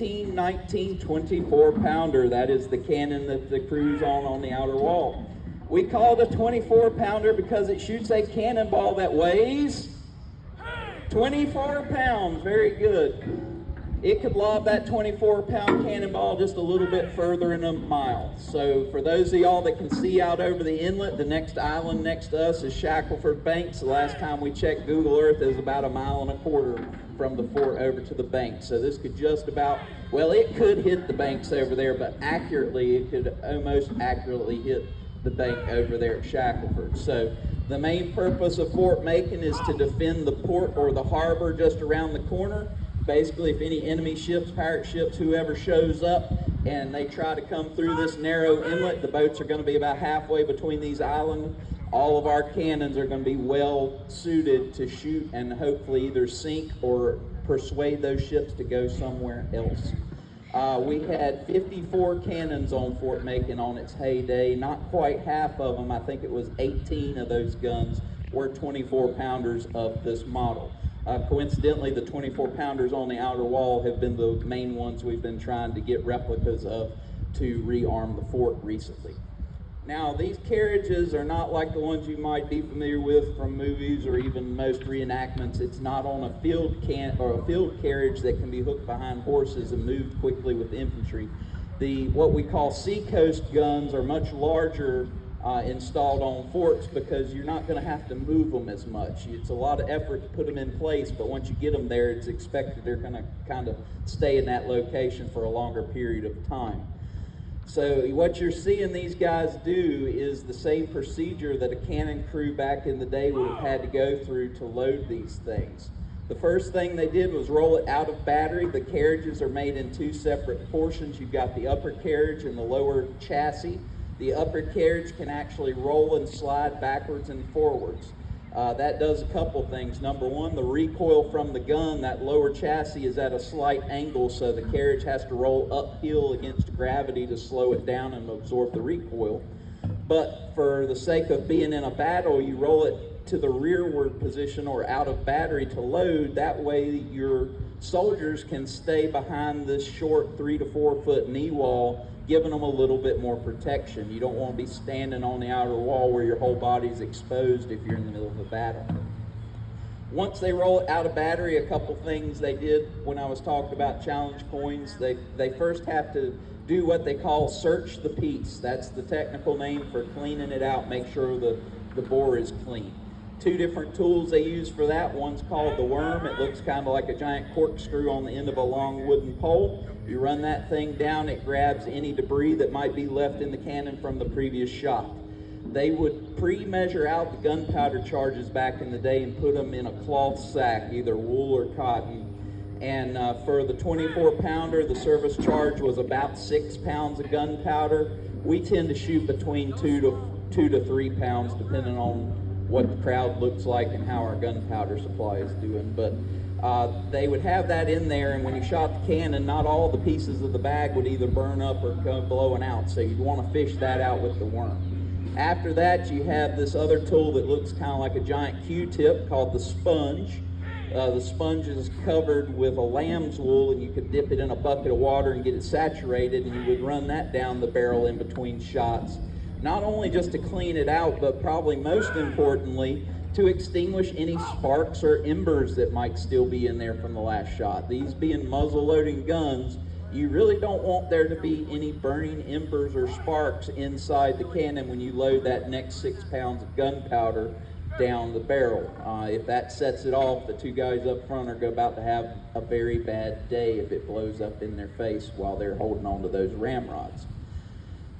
19 24 pounder. That is the cannon that the crew's on the outer wall. We call it a 24 pounder because it shoots a cannonball that weighs 24 pounds. Very good. It could lob that 24-pound cannonball just a little bit further in a mile. So for those of y'all that can see out over the inlet, the next island next to us is Shackelford Banks. The last time we checked Google Earth, it was about 1.25 miles from the fort over to the bank. So this could just about, well, it could hit the banks over there, but accurately, it could almost accurately hit the bank over there at Shackelford. So the main purpose of Fort Macon is to defend the port or the harbor just around the corner. Basically, if any enemy ships, pirate ships, whoever shows up and they try to come through this narrow inlet, the boats are going to be about halfway between these islands. All of our cannons are going to be well suited to shoot and hopefully either sink or persuade those ships to go somewhere else. We had 54 cannons on Fort Macon on its heyday. Not quite half of them, I think it was 18 of those guns were 24 pounders of this model. Coincidentally, the 24 pounders on the outer wall have been the main ones we've been trying to get replicas of to rearm the fort recently. Now, these carriages are not like the ones you might be familiar with from movies or even most reenactments. It's not on a field carriage that can be hooked behind horses and moved quickly with infantry. What we call seacoast guns are much larger installed on forts because you're not going to have to move them as much. It's a lot of effort to put them in place, but once you get them there, it's expected they're going to kind of stay in that location for a longer period of time. So what you're seeing these guys do is the same procedure that a cannon crew back in the day would have had to go through to load these things. The first thing they did was roll it out of battery. The carriages are made in two separate portions. You've got the upper carriage and the lower chassis. The upper carriage can actually roll and slide backwards and forwards. That does a couple things. Number one, the recoil from the gun, that lower chassis is at a slight angle, so the carriage has to roll uphill against gravity to slow it down and absorb the recoil. But for the sake of being in a battle, you roll it to the rearward position or out of battery to load. That way your soldiers can stay behind this short 3 to 4 foot knee wall, giving them a little bit more protection. You don't want to be standing on the outer wall where your whole body's exposed if you're in the middle of a battle. Once they roll it out of battery, a couple things they did when I was talking about challenge coins, they first have to do what they call search the piece. That's the technical name for cleaning it out, make sure the bore is clean. Two different tools they use for that. One's called the worm. It looks kind of like a giant corkscrew on the end of a long wooden pole. You run that thing down, it grabs any debris that might be left in the cannon from the previous shot. They would pre-measure out the gunpowder charges back in the day and put them in a cloth sack, either wool or cotton. And for the 24 pounder, the service charge was about 6 pounds of gunpowder. We tend to shoot between 2 to 3 pounds, depending on what the crowd looks like and how our gunpowder supply is doing. But they would have that in there, and when you shot the cannon, not all the pieces of the bag would either burn up or go blowing out, so you'd want to fish that out with the worm. After that, you have this other tool that looks kind of like a giant Q-tip called the sponge. The sponge is covered with a lamb's wool, and you could dip it in a bucket of water and get it saturated, and you would run that down the barrel in between shots. Not only just to clean it out, but probably most importantly, to extinguish any sparks or embers that might still be in there from the last shot. These being muzzle-loading guns, you really don't want there to be any burning embers or sparks inside the cannon when you load that next 6 pounds of gunpowder down the barrel. If that sets it off, the two guys up front are about to have a very bad day if it blows up in their face while they're holding on to those ramrods.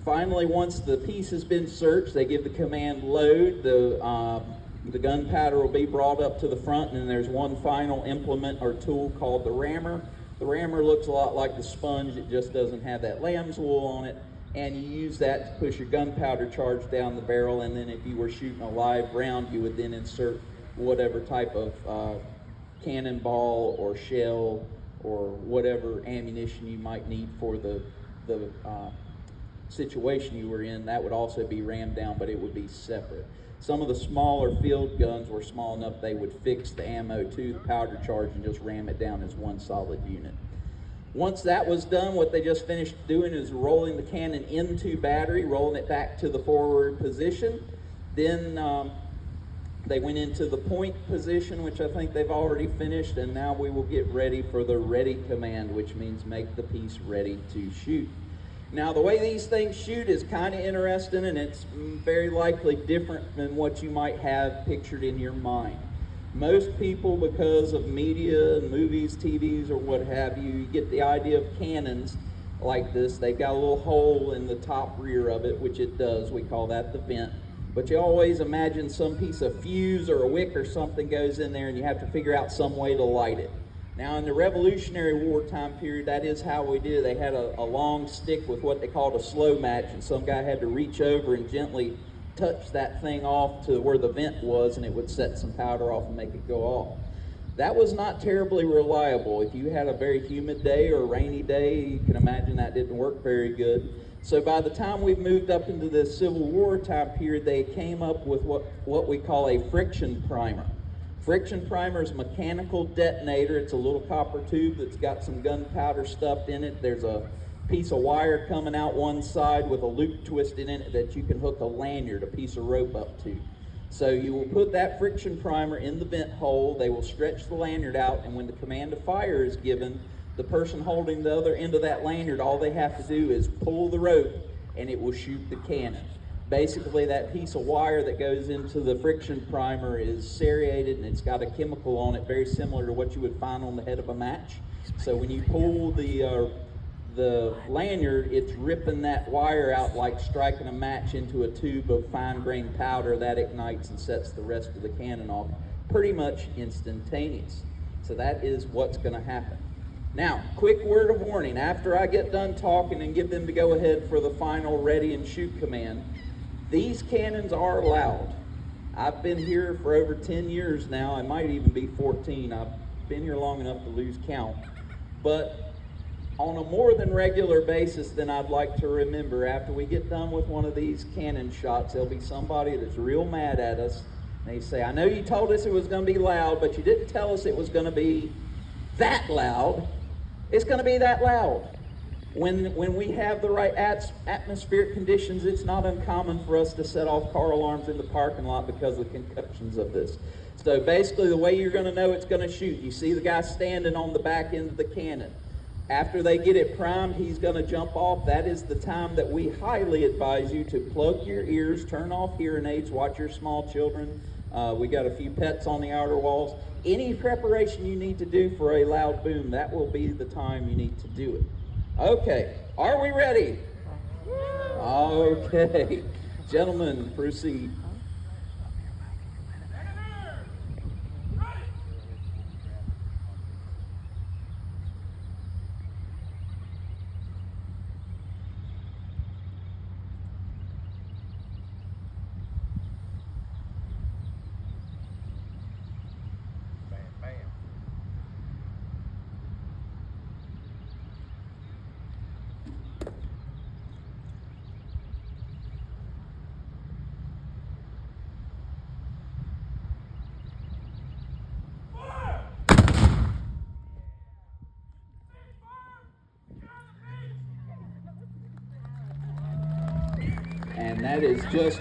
Finally, once the piece has been searched, they give the command load. The gunpowder will be brought up to the front, and then there's one final implement or tool called the rammer. The rammer looks a lot like the sponge, it just doesn't have that lamb's wool on it, and you use that to push your gunpowder charge down the barrel, and then if you were shooting a live round, you would then insert whatever type of cannonball or shell or whatever ammunition you might need for the situation you were in. That would also be rammed down, but it would be separate. Some of the smaller field guns were small enough they would fix the ammo to the powder charge and just ram it down as one solid unit. Once that was done, what they just finished doing is rolling the cannon into battery, rolling it back to the forward position. Then they went into the point position, which I think they've already finished, and now we will get ready for the ready command, which means make the piece ready to shoot. Now, the way these things shoot is kind of interesting, and it's very likely different than what you might have pictured in your mind. Most people, because of media, movies, TVs, or what have you, you get the idea of cannons like this. They've got a little hole in the top rear of it, which it does. We call that the vent. But you always imagine some piece of fuse or a wick or something goes in there, and you have to figure out some way to light it. Now, in the Revolutionary War time period, that is how we did it. They had a long stick with what they called a slow match, and some guy had to reach over and gently touch that thing off to where the vent was, and it would set some powder off and make it go off. That was not terribly reliable. If you had a very humid day or a rainy day, you can imagine that didn't work very good. So by the time we moved up into the Civil War time period, they came up with what we call a friction primer. Friction primer is a mechanical detonator. It's a little copper tube that's got some gunpowder stuffed in it. There's a piece of wire coming out one side with a loop twisted in it that you can hook a lanyard, a piece of rope up to. So you will put that friction primer in the vent hole. They will stretch the lanyard out, and when the command to fire is given, the person holding the other end of that lanyard, all they have to do is pull the rope and it will shoot the cannon. Basically, that piece of wire that goes into the friction primer is serrated, and it's got a chemical on it very similar to what you would find on the head of a match. So when you pull the lanyard, it's ripping that wire out like striking a match into a tube of fine-grained powder that ignites and sets the rest of the cannon off pretty much instantaneous. So that is what's going to happen. Now, quick word of warning. After I get done talking and give them to go ahead for the final ready and shoot command, these cannons are loud. I've been here for over 10 years now. I might even be 14. I've been here long enough to lose count. But on a more than regular basis than I'd like to remember, after we get done with one of these cannon shots, there'll be somebody that's real mad at us. They say, I know you told us it was going to be loud, but you didn't tell us it was going to be that loud. It's going to be that loud. When we have the right atmospheric conditions, it's not uncommon for us to set off car alarms in the parking lot because of the concussions of this. So basically, the way you're going to know it's going to shoot, you see the guy standing on the back end of the cannon. After they get it primed, he's going to jump off. That is the time that we highly advise you to plug your ears, turn off hearing aids, watch your small children. We got a few pets on the outer walls. Any preparation you need to do for a loud boom, that will be the time you need to do it. Okay, are we ready? Okay, gentlemen, proceed. And that is just